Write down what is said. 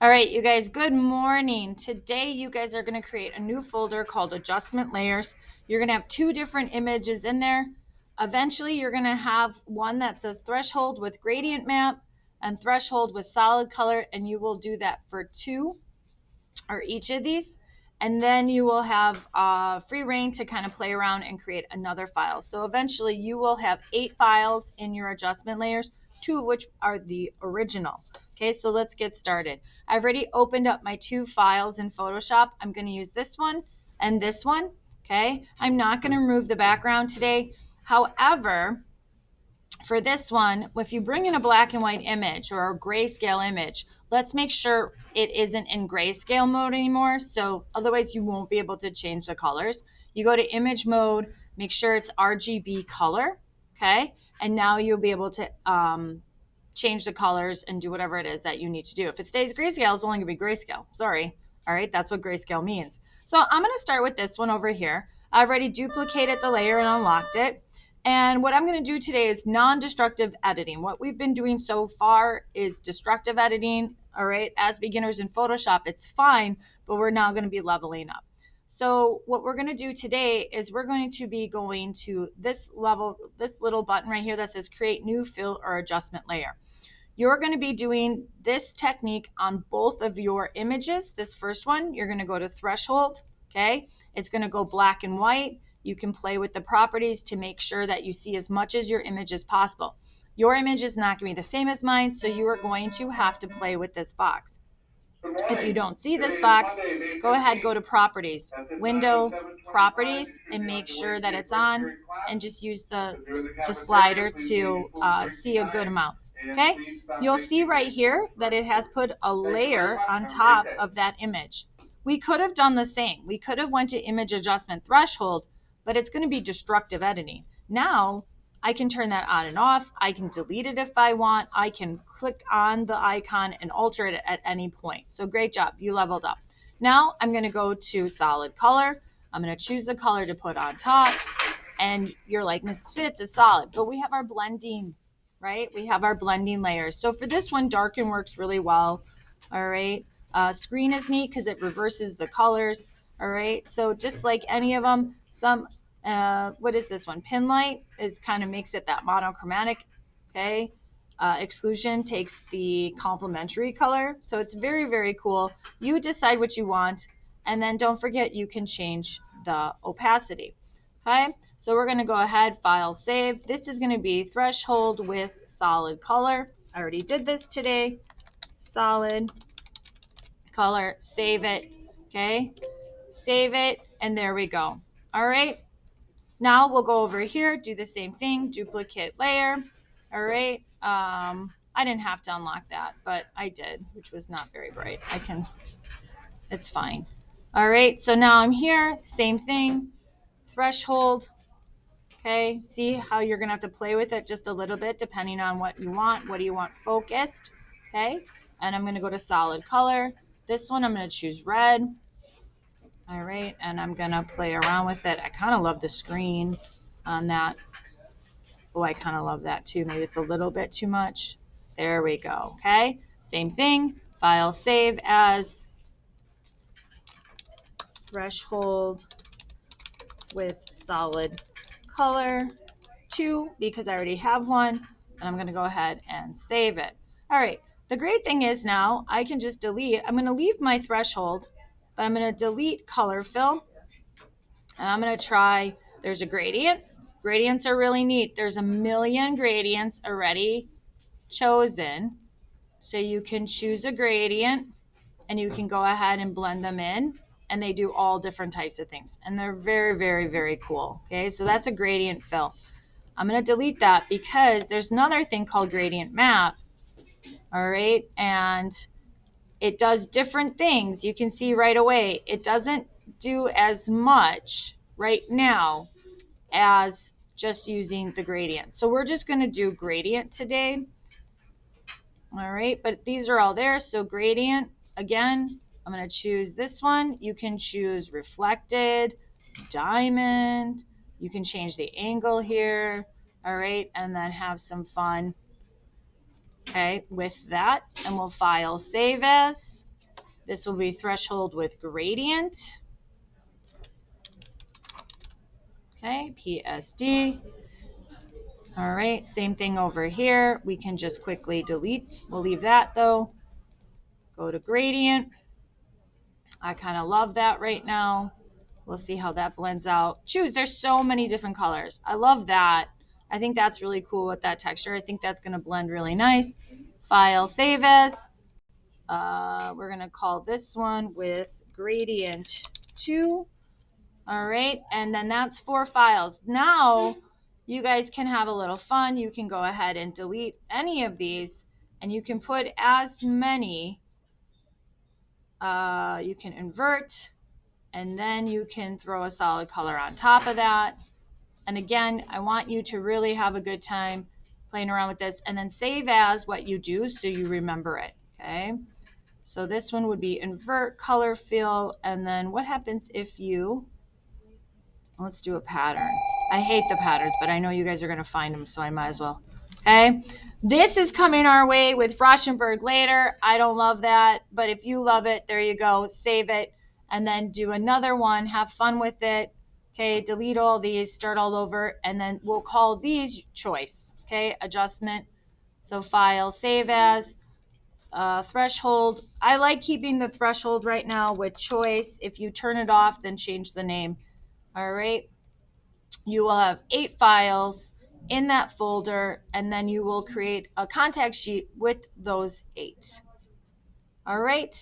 All right, you guys, good morning. Today, you guys are going to create a new folder called Adjustment Layers. You're going to have two different images in there. Eventually, you're going to have one that says Threshold with Gradient Map and Threshold with Solid Color, and you will do that for two or each of these. And then you will have free reign to kind of play around and create another file. So eventually, you will have 8 files in your adjustment layers, 2 of which are the original. Okay, so let's get started. I've already opened up my 2 files in Photoshop. I'm going to use this one and this one. Okay, I'm not going to remove the background today. However, for this one, if you bring in a black and white image or a grayscale image, let's make sure it isn't in grayscale mode anymore. So otherwise you won't be able to change the colors. You go to image mode, make sure it's RGB color. Okay, and now you'll be able to change the colors and do whatever it is that you need to do. If it stays grayscale, it's only going to be grayscale. Sorry. All right, that's what grayscale means. So I'm going to start with this one over here. I've already duplicated the layer and unlocked it. And what I'm going to do today is non-destructive editing. What we've been doing so far is destructive editing. All right, as beginners in Photoshop, it's fine, but we're now going to be leveling up. So what we're going to do today is we're going to be going to this level, this little button right here that says create new fill or adjustment layer. You're going to be doing this technique on both of your images. This first one, you're going to go to threshold. Okay, it's going to go black and white. You can play with the properties to make sure that you see as much as your image as possible. Your image is not going to be the same as mine, so you are going to have to play with this box. If you don't see this box, go ahead, go to Properties, Window, Properties, and make sure that it's on, and just use the slider to see a good amount. Okay, you'll see right here that it has put a layer on top of that image. We could have done the same. We could have went to Image Adjustment Threshold, but it's going to be destructive editing. Now, I can turn that on and off. I can delete it if I want. I can click on the icon and alter it at any point. So great job, you leveled up. Now I'm going to go to solid color. I'm going to choose the color to put on top. And you're like, Mrs. Fitz, it's solid. But we have our blending, right? We have our blending layers. So for this one, darken works really well. All right. Screen is neat because it reverses the colors. All right. So just like any of them, what is this one? Pin light is kind of makes it that monochromatic. Okay. Exclusion takes the complementary color. So it's very, very cool. You decide what you want. And then don't forget you can change the opacity. Okay. So we're going to go ahead, file, save. This is going to be threshold with solid color. I already did this today. Solid color, save it. Okay. Save it. And there we go. All right. Now we'll go over here, do the same thing, duplicate layer. All right. I didn't have to unlock that, but I did, which was not very bright. It's fine. All right. So now I'm here, same thing, threshold. Okay. See how you're going to have to play with it just a little bit depending on what you want. What do you want focused? Okay. And I'm going to go to solid color. This one, I'm going to choose red. All right, and I'm going to play around with it. I kind of love the screen on that. Oh, I kind of love that too. Maybe it's a little bit too much. There we go, okay? Same thing, file, save as threshold with solid color 2 because I already have one, and I'm going to go ahead and save it. All right, the great thing is now I can just delete. I'm going to leave my threshold, but I'm going to delete color fill, and I'm going to try, there's a gradient. Gradients are really neat. There's a million gradients already chosen. So you can choose a gradient, and you can go ahead and blend them in, and they do all different types of things. And they're very, very, very cool. Okay, so that's a gradient fill. I'm going to delete that because there's another thing called gradient map. All right, and it does different things. You can see right away it doesn't do as much right now as just using the gradient. So we're just going to do gradient today. All right, but these are all there. So gradient, again, I'm going to choose this one. You can choose reflected, diamond. You can change the angle here. All right, and then have some fun. Okay, with that, and we'll file save as. This will be threshold with gradient. Okay, PSD. All right, same thing over here. We can just quickly delete. We'll leave that though. Go to gradient. I kind of love that right now. We'll see how that blends out. Choose, there's so many different colors. I love that. I think that's really cool with that texture. I think that's going to blend really nice. File, save as. We're going to call this one with gradient 2. All right, and then that's 4 files. Now you guys can have a little fun. You can go ahead and delete any of these, and you can put as many. You can invert, and then you can throw a solid color on top of that. And again, I want you to really have a good time playing around with this, and then save as what you do so you remember it. Okay, so this one would be invert, color fill, and then what happens if you, let's do a pattern. I hate the patterns, but I know you guys are going to find them, so I might as well. Okay, this is coming our way with Rauschenberg later. I don't love that, but if you love it, there you go. Save it, and then do another one. Have fun with it. Okay, delete all these, start all over, and then we'll call these choice. Okay, adjustment. So file, save as, threshold. I like keeping the threshold right now with choice. If you turn it off, then change the name. All right, you will have 8 files in that folder, and then you will create a contact sheet with those 8. All right,